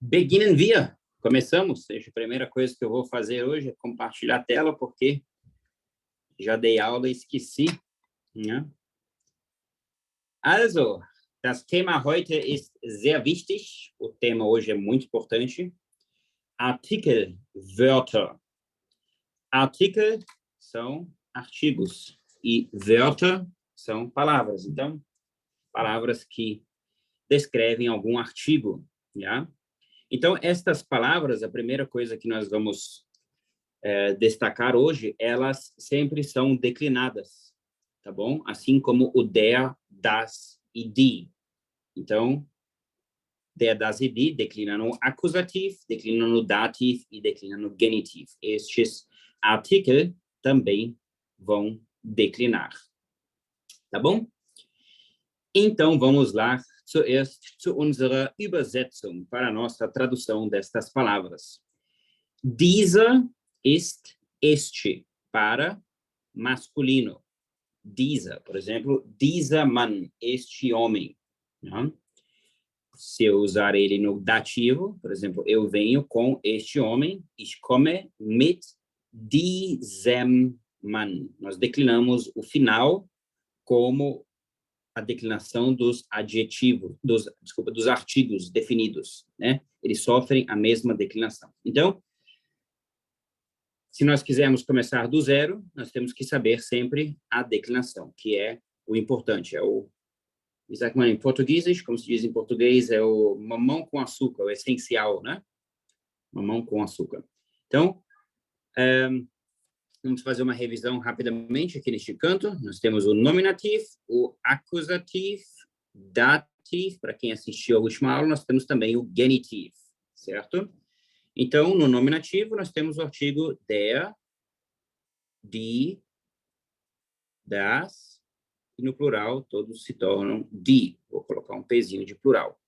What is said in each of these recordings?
Beginnen wir. Começamos. A primeira coisa que eu vou fazer hoje é compartilhar a tela, porque já dei aula e esqueci. Ja? Also, das Thema heute ist sehr wichtig. O tema hoje é muito importante. Artikelwörter. Artikel são artigos e Wörter são palavras. Então, palavras que descrevem algum artigo, já? Então, estas palavras, a primeira coisa que nós vamos destacar hoje, elas sempre são declinadas, tá bom? Assim como o der, das e die. Então, der, das e die declina no acusativo, declina no dativo e declina no genitivo. Estes artigos também vão declinar, tá bom? Então, vamos lá, zuerst zu unserer Übersetzung, para a nossa tradução destas palavras. Dieser ist este, para masculino. Dieser, por exemplo, dieser Mann, este homem. Né? Se eu usar ele no dativo, por exemplo, eu venho com este homem, ich komme mit diesem Mann. Nós declinamos o final como a declinação dos adjetivos, dos artigos definidos, né? Eles sofrem a mesma declinação. Então, se nós quisermos começar do zero, nós temos que saber sempre a declinação, que é o importante, é o, em português, como se diz em português, é o mamão com açúcar, o essencial, né? Mamão com açúcar. Então, vamos fazer uma revisão rapidamente aqui neste canto. Nós temos o nominativo, o acusativo, dativo, para quem assistiu à última aula, nós temos também o genitivo, certo? Então, no nominativo, nós temos o artigo der, die, das, e no plural, todos se tornam die. Vou colocar um pezinho de plural.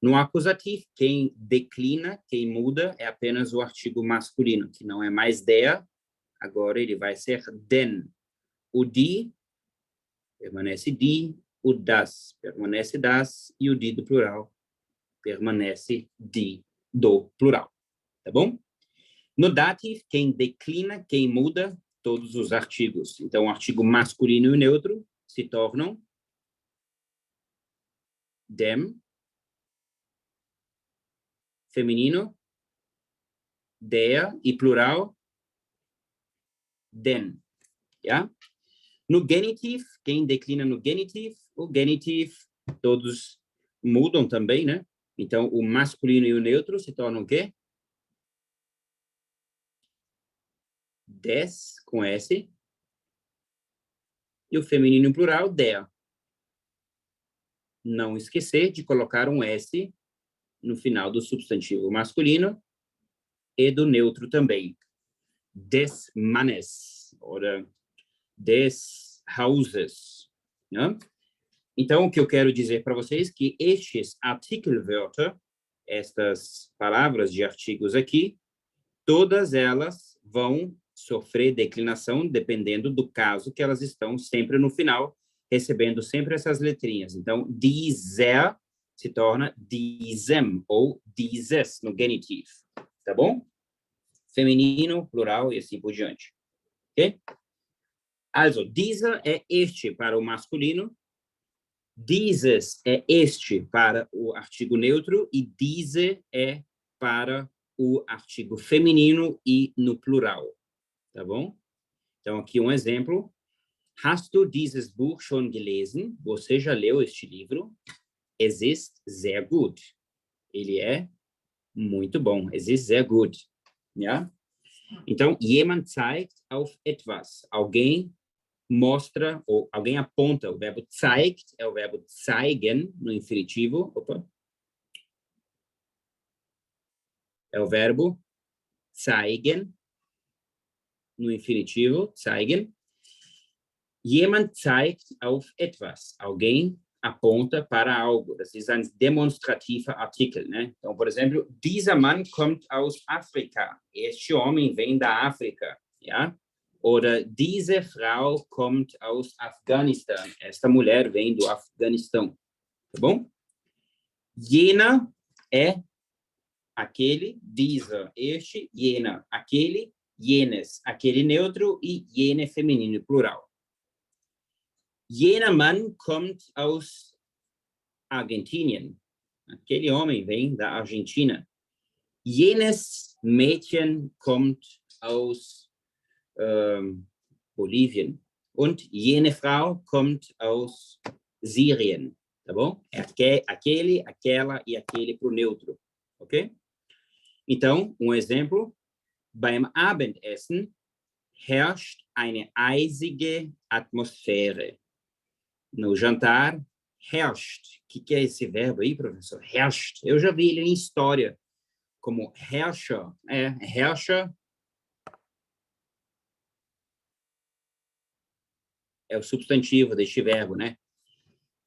No acusativo, quem declina, quem muda, é apenas o artigo masculino, que não é mais der, agora ele vai ser den. O die permanece die, o das permanece das, e o die do plural permanece die do plural. Tá bom? No dativo, quem declina, quem muda, todos os artigos. Então, o artigo masculino e neutro se tornam dem, feminino, der e plural, den. Ja? No genitivo, quem declina no genitivo, o genitivo, todos mudam também, né? Então, o masculino e o neutro se tornam o quê? Des, com S, e o feminino plural, der. Não esquecer de colocar um S no final do substantivo masculino e do neutro também. Des Mannes, ou des Hauses. Né? Então, o que eu quero dizer para vocês é que estes Artikelwörter, estas palavras de artigos aqui, todas elas vão sofrer declinação dependendo do caso que elas estão sempre no final, recebendo sempre essas letrinhas. Então, dieser se torna diesem ou dieses no genitivo, tá bom? Feminino, plural e assim por diante. Ok? Also, dieser é este para o masculino, dieses é este para o artigo neutro e diese é para o artigo feminino e no plural. Tá bom? Então, aqui um exemplo. Hast du dieses Buch schon gelesen? Você já leu este livro? Es ist sehr gut. Ele é muito bom. Es ist sehr gut. Ja? Então, jemand zeigt auf etwas. Alguém mostra, ou alguém aponta. O verbo zeigt é o verbo zeigen, no infinitivo. Opa. É o verbo zeigen, no infinitivo, zeigen. Jemand zeigt auf etwas. Alguém aponta para algo. Das ist ein demonstrativer Artikel, né? Então, por exemplo, dieser Mann kommt aus Afrika. Este homem vem da África, ja? Oder diese Frau kommt aus Afghanistan. Esta mulher vem do Afeganistão. Tá bom? Jener é aquele, dieser, este, jener, aquele, jenes, aquele neutro e jene feminino, plural. Jener Mann kommt aus Argentinien. Aquele homem vem da Argentina. Jenes Mädchen kommt aus Bolivien. Und jene Frau kommt aus Syrien. Tá bom? Aquele, aquela e aquele para o neutro. Ok? Então, exemplo. Beim Abendessen herrscht eine eisige Atmosphäre. No jantar, herrscht. O que é esse verbo aí, professor? Herrscht. Eu já vi ele em história como herrscher. Herrscher é o substantivo deste verbo, né?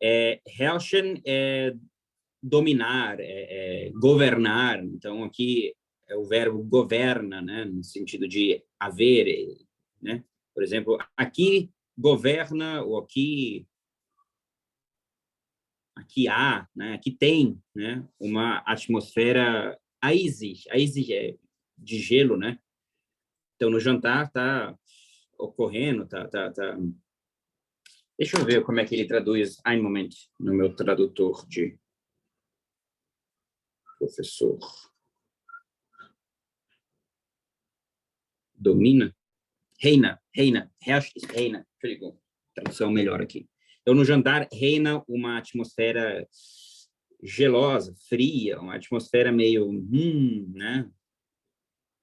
Herrschen é dominar, governar. Então, aqui é o verbo governa, né? No sentido de haver, né? Por exemplo, aqui governa, ou aqui há, né? Aqui tem, né? Uma atmosfera eisig é de gelo, né? Então, no jantar está ocorrendo, tá. Deixa eu ver como é que ele traduz, um momento, no meu tradutor de professor. Domina? Reina, herrscht ist reina. Entschuldigung, tradução melhor aqui. Então, no jantar, reina uma atmosfera gelosa, fria, uma atmosfera meio, né?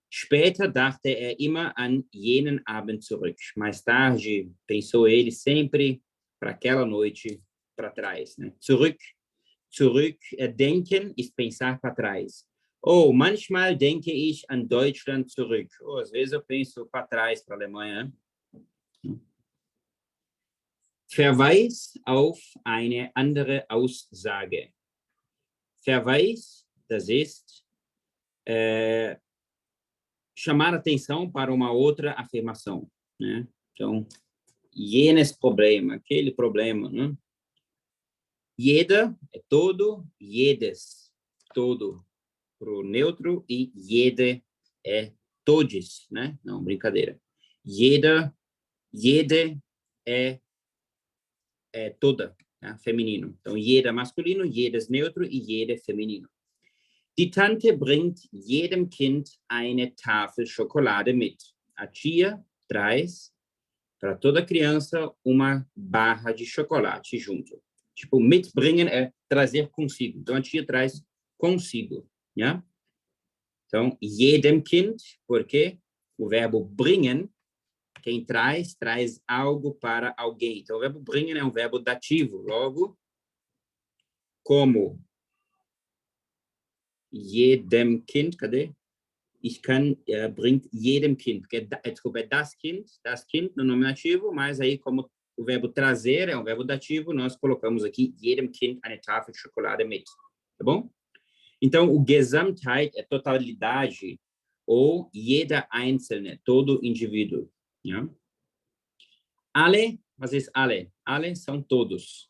Später dachte er immer an jenen Abend zurück. Mais tarde, pensou ele sempre para aquela noite para trás, né? Zurück, denken ist pensar para trás. Oh, manchmal denke ich an Deutschland zurück. Oh, às vezes eu penso para trás, para a Alemanha. Verweis auf eine andere Aussage. Verweis, das ist chamar atenção para uma outra afirmação, né? Então, jenes problema, aquele problema, né? Jeder é todo, jedes, todo pro neutro e jede é todes, né? Não, brincadeira. Jeder, jede é toda, né? Feminino. Então, jeder masculino, jedes neutro e jede feminino. Die Tante bringt jedem Kind eine Tafel Schokolade mit. A tia traz para toda criança uma barra de chocolate junto. Tipo, mitbringen é trazer consigo. Então, a tia traz consigo, né? Então, jedem Kind, porque o verbo bringen, quem traz algo para alguém. Então, o verbo bringen é um verbo dativo. Logo, como jedem Kind, cadê? Ich kann, bringt jedem Kind. Desculpa, é das Kind no nominativo, mas aí como o verbo trazer é um verbo dativo, nós colocamos aqui jedem Kind eine Tafel Schokolade mit. Tá bom? Então, o Gesamtheit é totalidade ou jeder Einzelne, todo indivíduo. Ja? Alle, was ist alle? Alle são todos.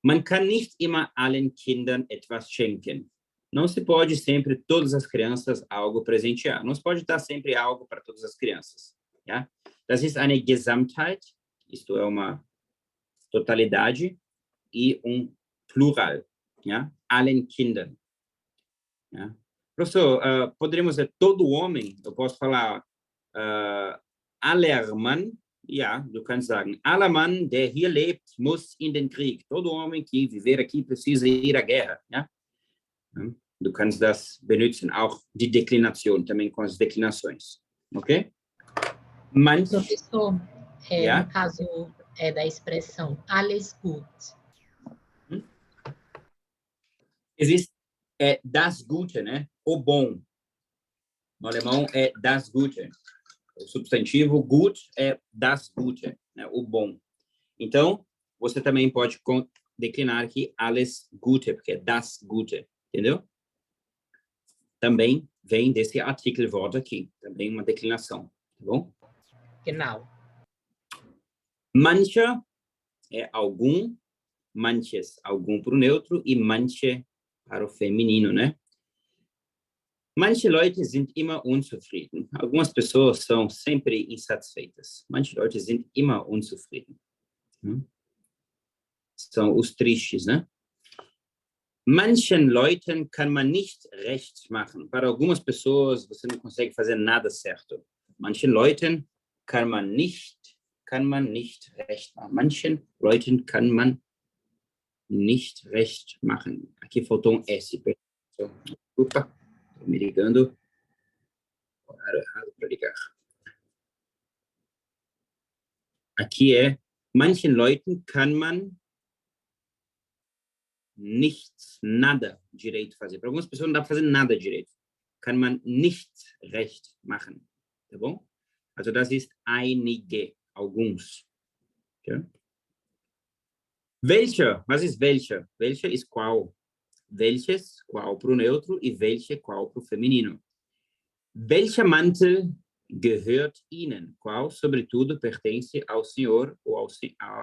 Man kann nicht immer allen Kindern etwas schenken. Não se pode sempre todas as crianças algo presentear. Não se pode dar sempre algo para todas as crianças. Ja? Das ist eine Gesamtheit, isto é uma totalidade e plural. Ja? Allen Kindern. Ja? Professor, poderíamos dizer todo homem? Eu posso falar aller Mann? Ja, du kannst sagen, aller Mann, der hier lebt, muss in den Krieg. Todo homem que viver aqui precisa ir à guerra. Ja? Du kannst das benutzen, auch die Deklination, também com as declinações, ok? Professor, no caso da expressão alles gut. Existe das Gute, né? O bom. No alemão é das Gute. O substantivo gut é das Gute, né? O bom. Então, você também pode declinar aqui alles Gute, porque é das Gute, entendeu? Também vem desse Artikelwort aqui, também uma declinação, tá bom? Genau. Manche é algum, manches, algum para o neutro e manche para o feminino, né? Manche Leute sind immer unzufrieden. Algumas pessoas são sempre insatisfeitas. Manche Leute sind immer unzufrieden. São os tristes, né? Manchen Leuten kann man nicht recht machen. Para algumas pessoas, você não consegue fazer nada certo. Manchen Leuten kann man nicht recht machen. Manchen Leuten kann man nicht recht machen. Aqui faltou S. Desculpa, estou me ligando. Horário errado para ligar. Aqui é, manchen Leuten kann man nichts, nada direito fazer. Para algumas pessoas não dá para fazer nada direito. Kann man nicht recht machen. Tá bom? Also das ist einige, alguns. Okay? Welcher, was ist welcher? Welcher ist qual. Welches, qual para o neutro, e welche, qual para o feminino. Welcher Mantel gehört Ihnen? Qual, sobretudo, pertence ao senhor ou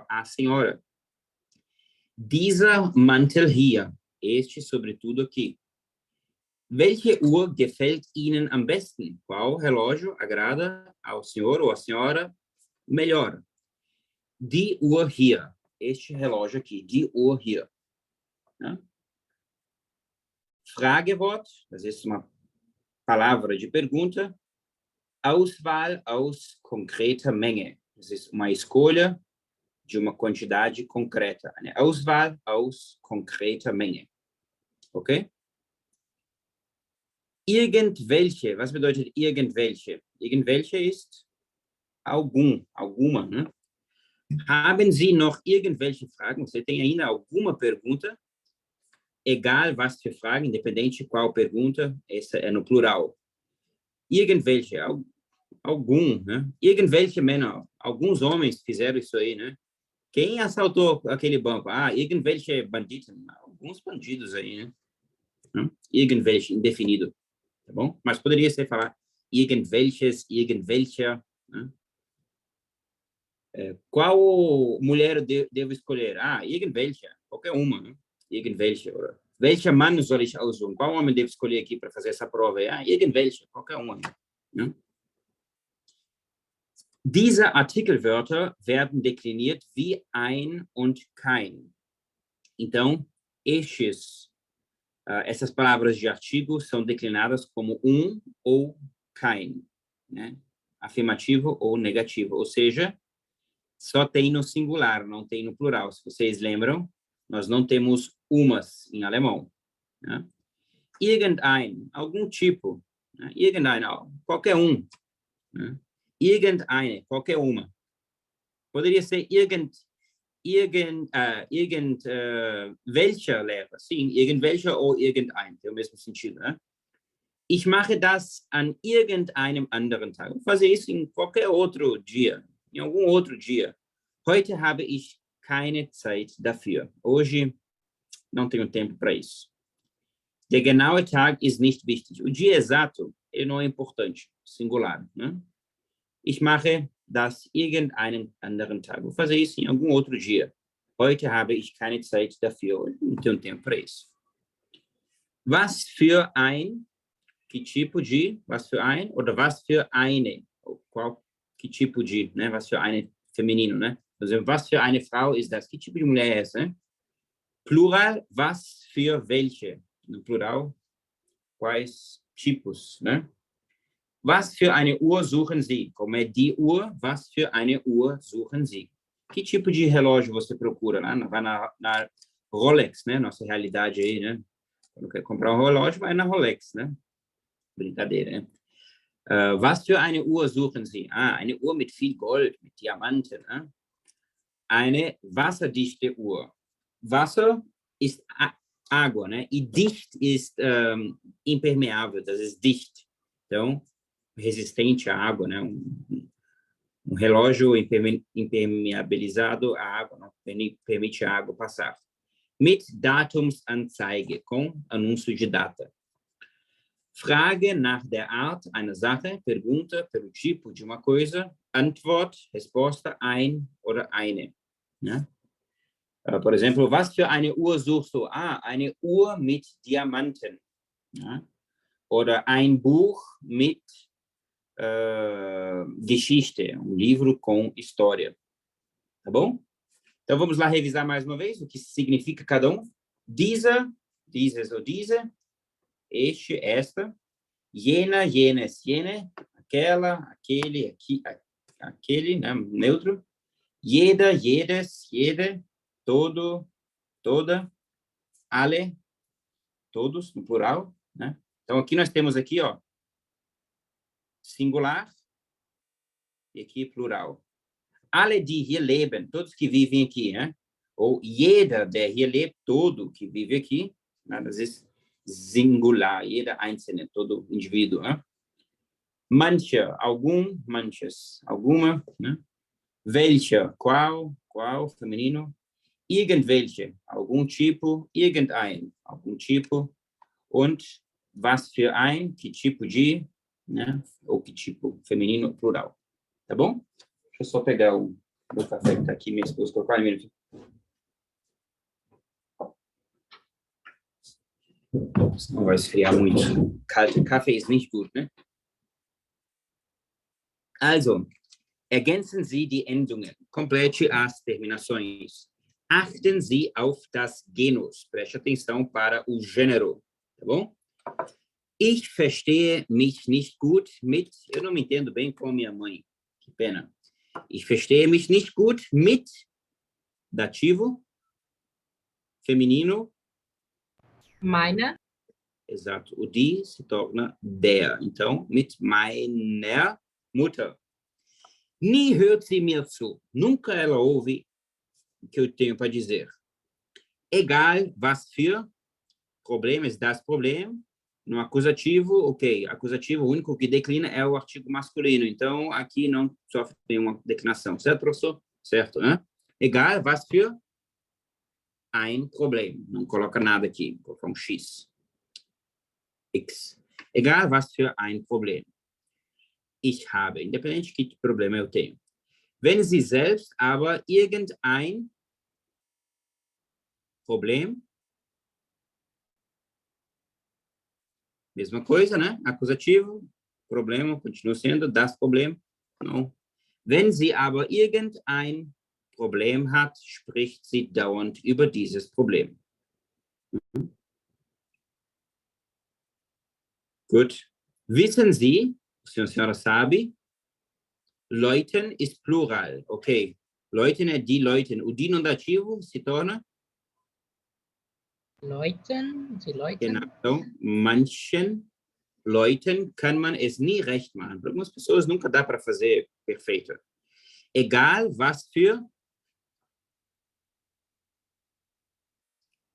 à senhora? Dieser Mantel hier, este, sobretudo, aqui. Welche Uhr gefällt Ihnen am besten? Qual relógio agrada ao senhor ou à senhora melhor? Die Uhr hier, este relógio aqui, die Uhr hier. Ja? Fragewort, das ist uma palavra de pergunta. Auswahl aus konkreter Menge, das ist uma escolha de uma quantidade concreta. Eine Auswahl aus konkreter Menge. Okay? Irgendwelche, was bedeutet irgendwelche? Irgendwelche ist alguma, né? Haben Sie noch irgendwelche Fragen? Você tem ainda alguma pergunta? Egal was für Fragen, independente qual pergunta, essa é no plural. Irgendwelche, algum, né? Irgendwelche Männer, alguns homens fizeram isso aí, né? Quem assaltou aquele banco? Ah, irgendwelche Banditen. Alguns bandidos aí, né? Irgendwelche, indefinido. Tá bom? Mas poderia ser falar irgendwelches, irgendwelcher. Né? Qual mulher devo escolher? Ah, irgendwelche, qualquer uma. Né? Irgendwelche. Welcher Mann soll ich aussuchen? Qual homem devo escolher aqui para fazer essa prova? Ah, irgendwelche, qualquer uma. Né? Diese Artikelwörter werden dekliniert wie ein und kein. Então, essas palavras de artigo são declinadas como ou kein, né? Afirmativo ou negativo, ou seja, só tem no singular, não tem no plural. Se vocês lembram, nós não temos umas em alemão. Né? Irgendein, algum tipo. Né? Irgendein, qualquer um. Né? Irgendeine, qualquer uma. Poderia ser welcher Lehrer, sim, irgendwelcher ou irgendein, tem o mesmo sentido, né? Ich mache das an irgendeinem anderen Tag. Vou fazer isso em qualquer outro dia, em algum outro dia. Heute habe ich keine Zeit dafür. Hoje não tenho tempo para isso. Der genaue Tag ist nicht wichtig. O dia exato, ele não é importante, singular, né? Ich mache das irgendeinen anderen Tag. Vou fazer isso em algum outro dia. Heute habe ich keine Zeit dafür. Hoje não tenho tempo para isso. Was für ein, que tipo de, was für ein, oder was für eine, qual, que tipo de, né? Was für eine, feminino, né? Por exemplo, was für eine Frau ist das? Que tipo de mulher é essa, né? Plural, was für welche? No plural, quais tipos, né? Was für eine Uhr suchen Sie? Como é die Uhr? Was für eine Uhr suchen Sie? Que tipo de relógio você procura? Né? Vai na Rolex, né? Nossa realidade aí, né? Quando quer comprar um relógio, vai na Rolex, né? Brincadeira, né? Was für eine Uhr suchen Sie? Ah, eine Uhr mit viel Gold, mit Diamanten. Ne? Eine wasserdichte Uhr. Wasser ist água, né? E dicht ist impermeável, das ist dicht. Então, resistente à água, né? Um relógio impermeabilizado à água, não permite a água passar. Mit Datumsanzeige, com anúncio de data. Frage nach der Art einer Sache, pergunta pelo tipo de uma coisa, Antwort, resposta, ein oder eine. Né? Por exemplo, was für eine Uhr suchst du? Ah, eine Uhr mit Diamanten. Ja? Oder ein Buch mit Geschichte, livro com história. Tá bom? Então, vamos lá revisar mais uma vez o que significa cada um. Dieser, dieses ou diese, este, esta, jena, jenes, jene, aquela, aquele, aqui, aquele, né, neutro, jeder, jedes, jede, todo, toda, alle, todos, no plural, né? Então, aqui nós temos aqui, ó, singular e aqui plural. Alle, die hier leben, todos que vivem aqui, né? Ou jeder, der hier lebt, todo que vive aqui, né? Das ist singular, jeder einzelne, todo indivíduo, né? Manche, algum, manches, alguma, né? Welche, qual, feminino. Irgendwelche, algum tipo. Irgendein, algum tipo. Und was für ein, que tipo de, né? Ou que tipo, feminino, plural. Tá bom? Deixa eu só pegar o meu café que tá aqui, minha esposa colocou ali mesmo. Não vai esfriar muito. Kaffee ist nicht gut, né? Also, ergänzen Sie die Endungen. Complete as terminações. Achten Sie auf das Genus. Preste atenção para o gênero. Tá bom? Ich verstehe mich nicht gut mit... Eu não me entendo bem com minha mãe. Que pena. Ich verstehe mich nicht gut mit dativo, feminino. Meine. Exato. O die se torna der. Então, mit meiner Mutter. Nie hört sie mir zu. Nunca ela ouve o que eu tenho para dizer. Egal was für problemas, das Problem. No acusativo, ok. Acusativo, o único que declina é o artigo masculino. Então, aqui não sofre nenhuma declinação. Certo, professor? Certo, né? Egal was für ein Problem. Não coloca nada aqui. Coloca um X. X. Egal was für ein Problem. Ich habe. Independente de que problema eu tenho. Wenn Sie selbst aber irgendein Problem, mesma coisa, né? Acusativo, problema, continua sendo das Problem. Não. Wenn sie aber irgendein Problem hat, spricht sie dauernd über dieses Problem. Gut. Wissen Sie, o senhor, a senhora sabe, Leuten ist plural. Ok. Leuten é die Leuten. O die no dativo se torna? Leuten, die Leuten. Genau. Então, manchen Leuten kann man es nie recht machen. Para algumas pessoas nunca dá para fazer perfeito. Egal was für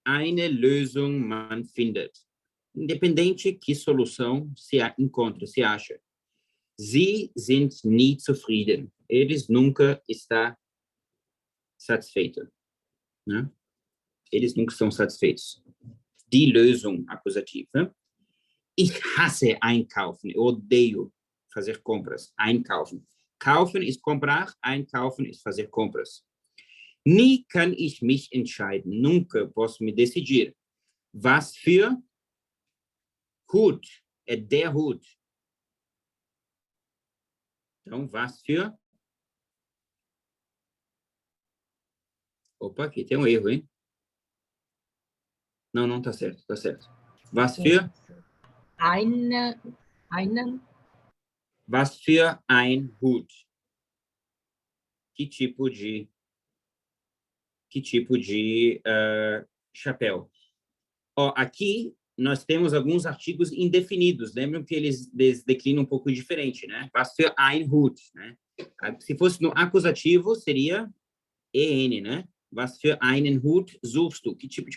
eine Lösung man findet. Independente que solução se encontra, se acha. Sie sind nie zufrieden. Eles nunca estão satisfeitos. Né? Eles nunca estão satisfeitos. Die Lösung, acusativo. Né? Ich hasse einkaufen. Eu odeio fazer compras. Einkaufen. Kaufen ist comprar, einkaufen ist fazer compras. Nie kann ich mich entscheiden. Nunca posso me decidir. Was für Hut? É der Hut. Então, was für... Opa, aqui tem um erro, hein? Não, tá certo, tá certo. Was für... Einen. Was für ein Hut? Que tipo de chapéu? Ó, aqui nós temos alguns artigos indefinidos. Lembram que eles declinam um pouco diferente, né? Was für ein Hut, né? Se fosse no acusativo, seria EN, né? Was für einen Hut suchst du? Que tipo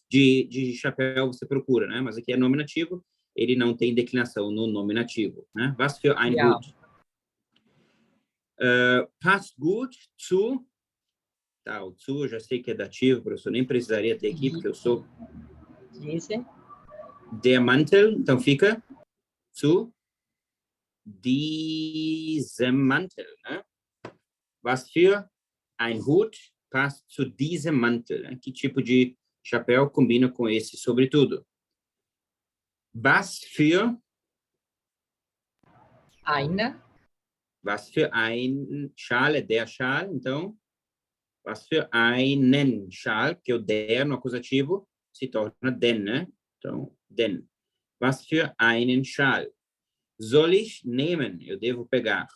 de chapéu você procura, né? Mas aqui é nominativo, ele não tem declinação no nominativo, né? Was für ein Hut? Passt gut zu... Tá, o zu eu já sei que é dativo, professor, nem precisaria ter aqui, porque eu sou... Der Mantel, então fica zu diesem Mantel, né? Was für ein Hut passt zu diesem Mantel, né? Que tipo de chapéu combina com esse sobretudo? Was für Eine. Was für ein Schal é der Schal, então, was für einen Schal, que o der no acusativo se torna den, né? Então, den. Was für einen Schal. Soll ich nehmen? Eu devo pegar.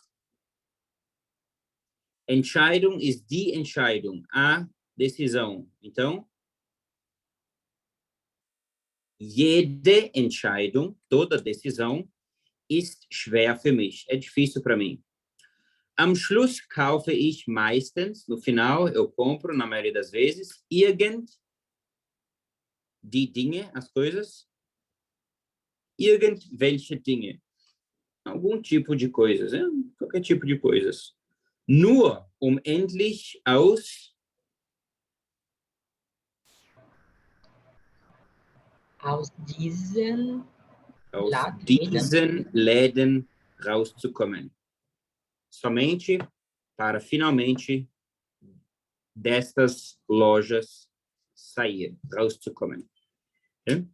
Entscheidung ist die Entscheidung, a decisão. Então, jede Entscheidung, toda decisão, ist schwer für mich. É difícil para mim. Am Schluss kaufe ich meistens, no final eu compro, na maioria das vezes, die Dinge, as coisas, irgendwelche Dinge. Algum tipo de coisas, né? Qualquer tipo de coisas. Nur endlich aus diesen Läden rauszukommen. Somente para finalmente destas lojas sair, rauszukommen. Okay?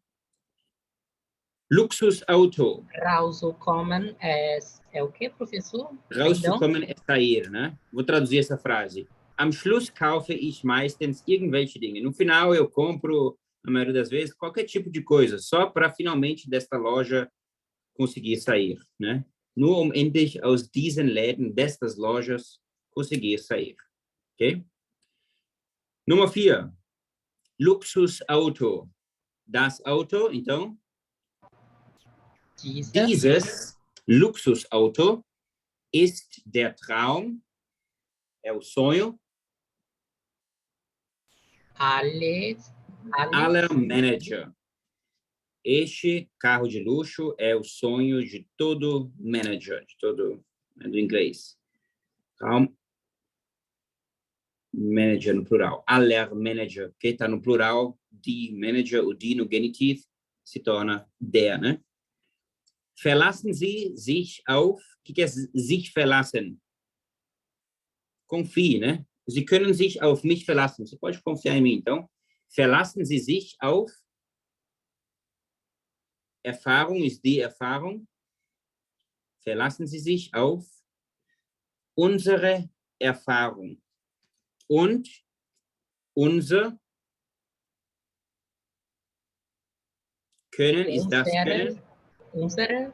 Luxusauto. Rauszukommen é o que, professor? Rauszukommen é sair, né? Vou traduzir essa frase. Am Schluss kaufe ich meistens irgendwelche Dinge. No final eu compro, na maioria das vezes, qualquer tipo de coisa, só para finalmente desta loja conseguir sair, né? Nur endlich aus diesen Läden, destas lojas, conseguir sair. Ok? Número 4. Luxusauto. Das Auto, então? Dieses Luxusauto ist der Traum, é o sonho, aller Manager. Este carro de luxo é o sonho de todo manager, de todo, né, do inglês. Traum, manager no plural. Aller Manager, que está no plural, die Manager, o die no genitiv se torna der, né? Verlassen Sie sich auf, o que é sich verlassen? Confie, né? Sie können sich auf mich verlassen. Você pode confiar em mim. Então, verlassen Sie sich auf Erfahrung ist die Erfahrung. Verlassen Sie sich auf unsere Erfahrung. Und unser Können ist das Können. Unsere.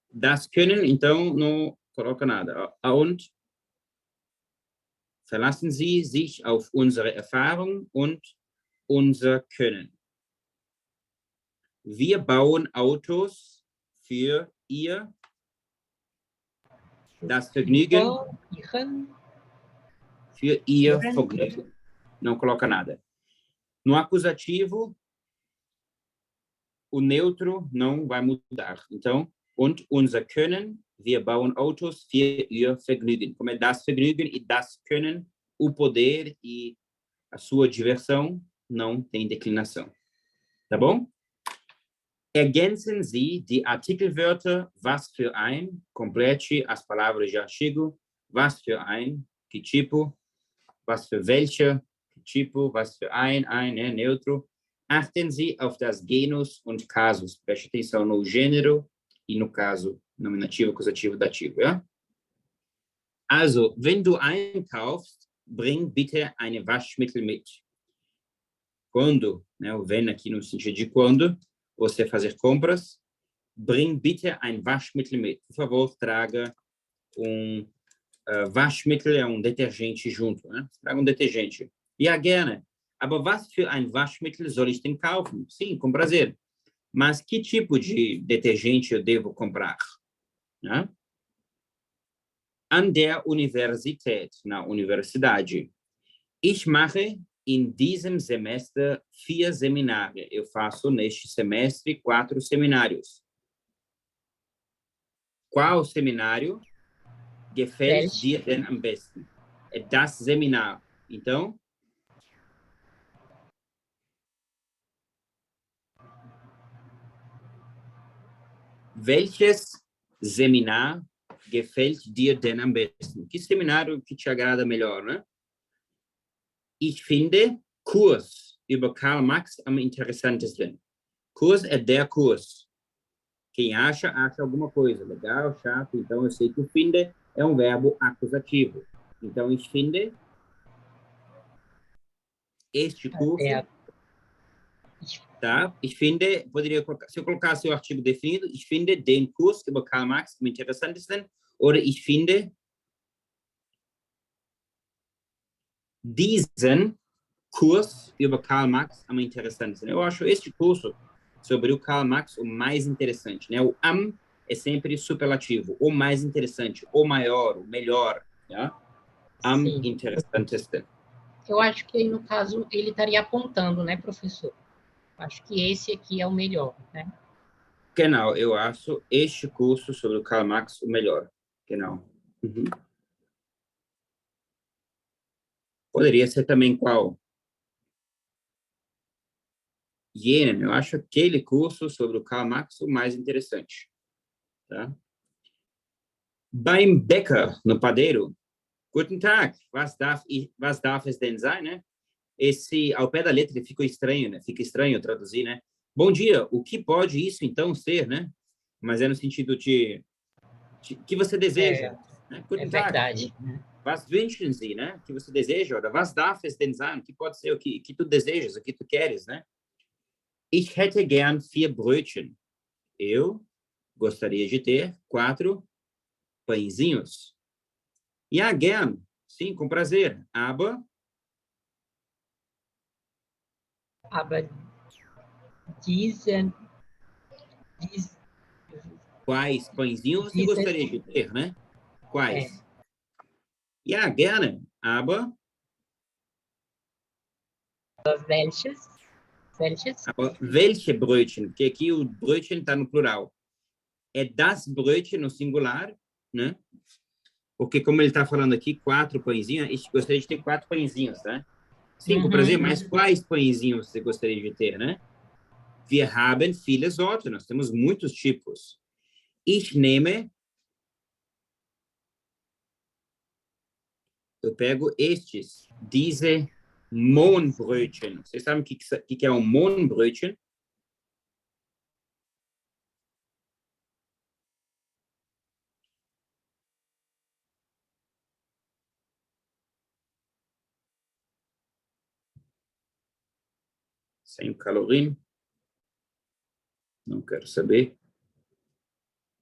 Das Können, então, não coloca nada. Und verlassen Sie sich auf unsere Erfahrung und unser Können. Wir bauen Autos für ihr das Vergnügen. Für ihr Vergnügen. Não coloca nada. No acusativo, o neutro não vai mudar. Então, und unser Können, wir bauen Autos für ihr Vergnügen. Como é das Vergnügen e das Können, o poder e a sua diversão não tem declinação. Tá bom? Ergänzen Sie die Artikelwörter was für ein, complete as palavras de artigo, was für ein, que tipo, was für welche, que tipo, was für ein, neutro. Achten Sie auf das Genus und Casus. Preste atenção no gênero e no caso, nominativo, acusativo, dativo, ja? Also, wenn du einkaufst, bring bitte eine Waschmittel mit. Quando, né, o wenn aqui no sentido de quando, você fazer compras, bring bitte ein Waschmittel mit. Por favor, traga Waschmittel é detergente junto, né? Traga detergente. Ja, gerne. Aber was für ein Waschmittel soll ich denn kaufen? Sim, com prazer. Mas que tipo de detergente eu devo comprar? Né? An der Universität, na universidade. Ich mache in diesem Semester 4 Seminare. Eu faço neste semestre 4 seminários. Qual seminário gefällt dir denn am besten? É das Seminar. Então, welches Seminar gefällt dir denn am besten? Que seminário que te agrada melhor, né? Ich finde Kurs über Karl Marx am interessantesten. Kurs é der Kurs. Quem acha, acha alguma coisa. Legal, chato. Então, eu sei que o finde é um verbo acusativo. Então, ich finde este curso, tá? Ich finde, poderia colocar, se eu colocasse o artigo definido, ich finde den Kurs über Karl Marx am interessantesten, oder ich finde diesen Kurs über Karl Marx am interessantesten. Eu acho este curso sobre o Karl Marx o mais interessante, né? O am é sempre superlativo, o mais interessante, o maior, o melhor, tá? Am Sim. interessantesten. Eu acho que, no caso, ele estaria apontando, né, professor? Acho que esse aqui é o melhor, né? Genau, eu acho este curso sobre o Karl Marx o melhor. Genau. Uhum. Poderia ser também qual? Jenen, eu acho aquele curso sobre o Karl Marx o mais interessante. Tá? Beim Bäcker, no padeiro. Guten Tag, was darf es denn sein, né? Esse, ao pé da letra, fica estranho, né? Fica estranho traduzir, né? Bom dia, o que pode isso então ser, né? Mas é no sentido de que você deseja, né? É Guten Tag, verdade. was wünschen Sie, né? Que você deseja, ou was darf es denn sein? Que pode ser o que tu desejas, o que tu queres, né? Ich hätte gern 4 Brötchen. Eu gostaria de ter 4 pãezinhos. Ja, gern. Sim, com prazer. Aber diesen, Quais pãezinhos você diesen, gostaria de ter, né? Quais? Ja, gerne. welches? Aber welche Brötchen? Porque aqui o Brötchen está no plural. É das Brötchen no singular, né? Porque como ele está falando aqui, 4 pãezinhos, eu gostaria de ter 4 pãezinhos, né? Sim, com prazer, mas quais pãezinhos você gostaria de ter, né? Wir haben viele Sorten, nós temos muitos tipos. Ich nehme, eu pego estes, diese Mohnbrötchen. Vocês sabem o que é um Mohnbrötchen? Sem caloria. Não quero saber.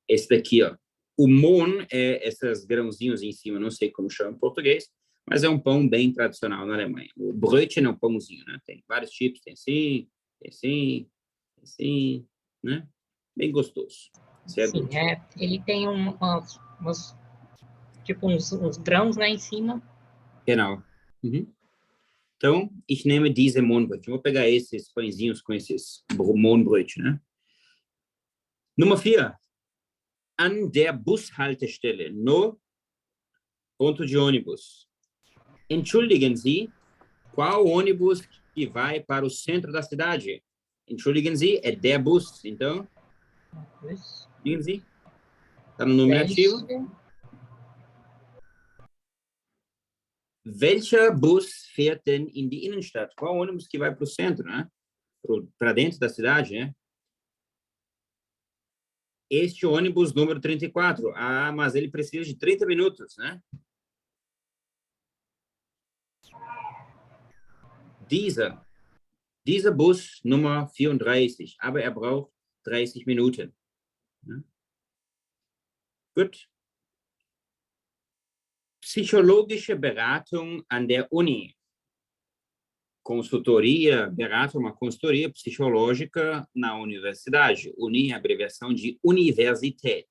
Esse daqui, ó. O Mohn é esses grãozinhos em cima, não sei como chama em português, mas é um pão bem tradicional na Alemanha. O Brötchen é um pãozinho, né? Tem vários tipos, tem assim, tem assim, tem assim, né? Bem gostoso. Sim, ele tem tipo uns grãos, né, em cima. Genau. Uhum. Então, ich nehme diese Mohnbrötchen. Vou pegar esses pãezinhos com esses Mohnbrötchen, né? Nummer 4. An der Bushaltestelle, no ponto de ônibus. Entschuldigen Sie, qual ônibus que vai para o centro da cidade? Entschuldigen Sie, é der Bus. Então, entschuldigen Sie. Está no nominativo. Welcher Bus fährt denn in die Innenstadt? Qual ônibus que vai para o centro, né? Para dentro da cidade, né? Este ônibus número 34. Ah, mas ele precisa de 30 minutos, né? Dieser Bus Nummer 34, aber er braucht 30 Minuten. Ja? Gut. Psychologische Beratung an der Uni. Consultoria, Beratung, uma consultoria psicológica na universidade. Uni, abreviação de Universität.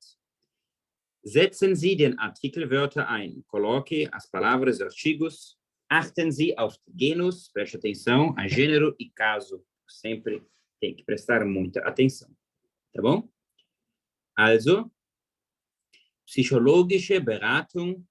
Setzen Sie den Artikelwörter ein. Coloque as palavras e artigos. Achten Sie auf Genus, preste atenção a gênero e caso. Sempre tem que prestar muita atenção. Tá bom? Also, psychologische Beratung,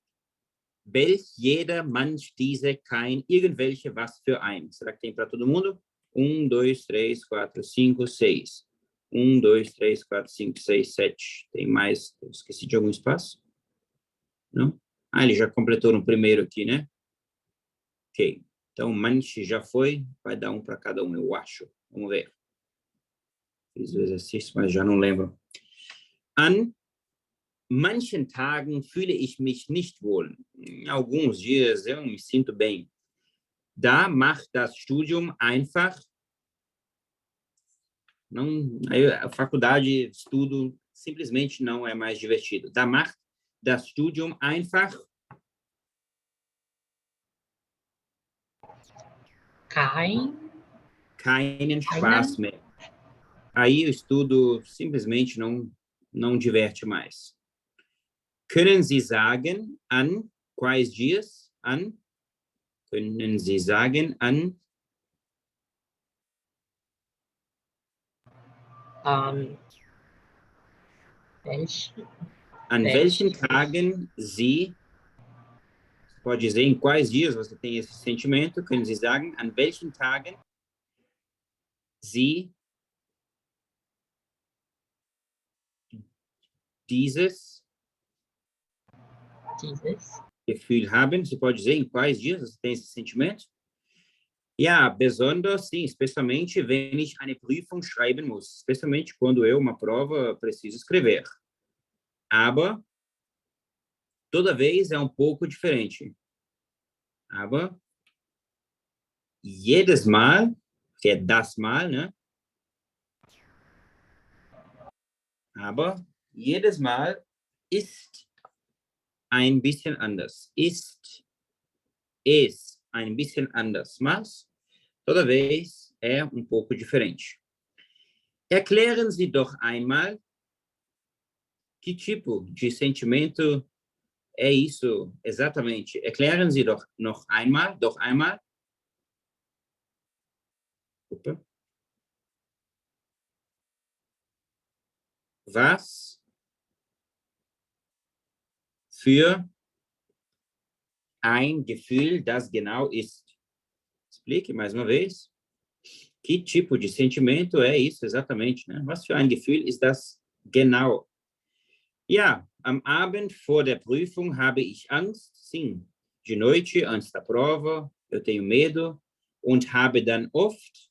welch jeder, manch, diese, kein, irgendwelche, was für ein. Será que tem para todo mundo? 1, 2, 3, 4, 5, 6. 1, 2, 3, 4, 5, 6, 7. Tem mais? Eu esqueci de algum espaço? Não? Ah, ele já completou no primeiro aqui, né? Ok. Então, manche já foi. Vai dar um para cada um, eu acho. Vamos ver. Fiz o exercício, mas já não lembro. An manchen Tagen fühle ich mich nicht wohl. Em alguns dias eu me sinto bem. Da macht das Studium einfach. Não, a faculdade, estudo, simplesmente não é mais divertido. Da macht das Studium einfach. Keinen Spaß mehr. Aí o estudo simplesmente não diverte mais. Können Sie sagen, an quais dias? An? Können Sie sagen, an? An welchen Tagen Sie, pode dizer em quais dias você tem esse sentimento, können Sie sagen, an welchen Tagen Sie dieses Gefühl haben, você pode dizer em quais dias você tem esse sentimento? Ja, besonders, sim, especialmente wenn ich eine Prüfung schreiben muss, especialmente quando eu, uma prova, preciso escrever. Aber, toda vez é um pouco diferente. Aber, jedes Mal, que é das Mal, né? Aber, jedes Mal ist ein bisschen anders. Ist ein bisschen anders, mas toda vez é um pouco diferente. Erklären Sie doch einmal que tipo de sentimento é isso exatamente. Erklären Sie doch noch einmal, Opa. Was für ein Gefühl das genau ist. Explique mais uma vez. Que tipo de sentimento é isso exatamente, né? Was für ein Gefühl ist das genau? Ja, am Abend vor der Prüfung habe ich Angst, sim. De noite, antes da prova, eu tenho medo und habe dann oft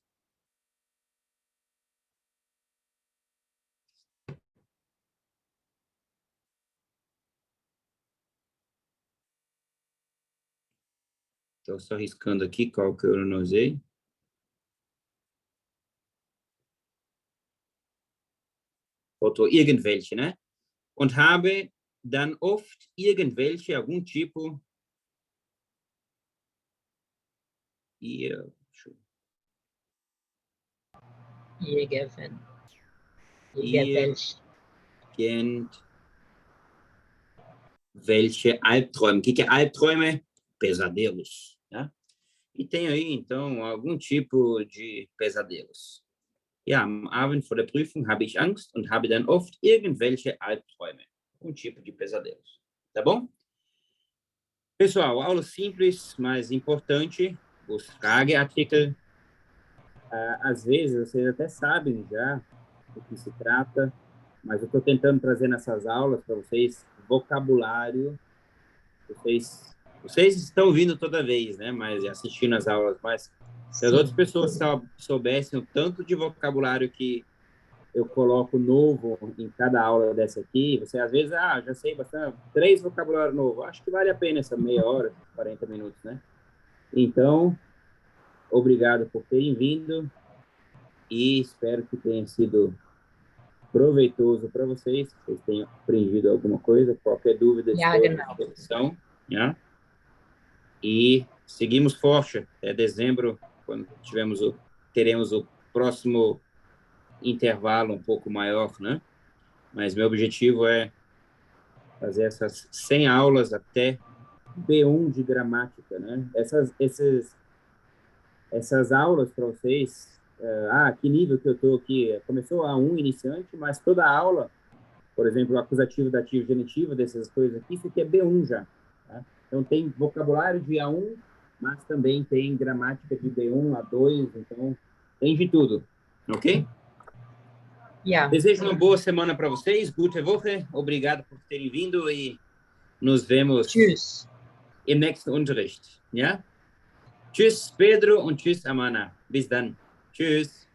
Estou só riscando aqui qual que eu não usei. Faltou irgendwelche, né? Und habe dann oft irgendwelche, algum tipo. Welche Albträume. O que é Albträume? Pesadelos, né? E tem aí, então, algum tipo de pesadelos. Ja, am Abend vor der Prüfung habe ich Angst und habe dann oft irgendwelche Albträume. Um tipo de pesadelos. Tá bom? Pessoal, aula simples, mas importante. Os Frageartikel. Às vezes, vocês até sabem já do que se trata, mas eu estou tentando trazer nessas aulas para vocês vocabulário. Vocês estão vindo toda vez, né? Mas assistindo as aulas, mas se as outras pessoas soubessem o tanto de vocabulário que eu coloco novo em cada aula dessa aqui, você às vezes, já sei bastante, 3 vocabulários novos, acho que vale a pena essa meia hora, 40 minutos, né? Então, obrigado por terem vindo e espero que tenha sido proveitoso para vocês, que vocês tenham aprendido alguma coisa, qualquer dúvida, estou à disposição, né? E seguimos forte até dezembro, quando teremos o próximo intervalo um pouco maior, né? Mas meu objetivo é fazer essas 100 aulas até B1 de gramática, né? Essas aulas para vocês, que nível que eu estou aqui? Começou A1 iniciante, mas toda a aula, por exemplo, o acusativo, dativo, genitivo, dessas coisas aqui, isso aqui é B1 já, tá? Então, tem vocabulário de A1, mas também tem gramática de B1, A2, então tem de tudo, ok? Yeah. Desejo uma boa semana para vocês, gute Woche, obrigado por terem vindo e nos vemos im nächsten Unterricht, ja? Tschüss, Pedro, und tschüss, Amana. Bis dann. Tschüss.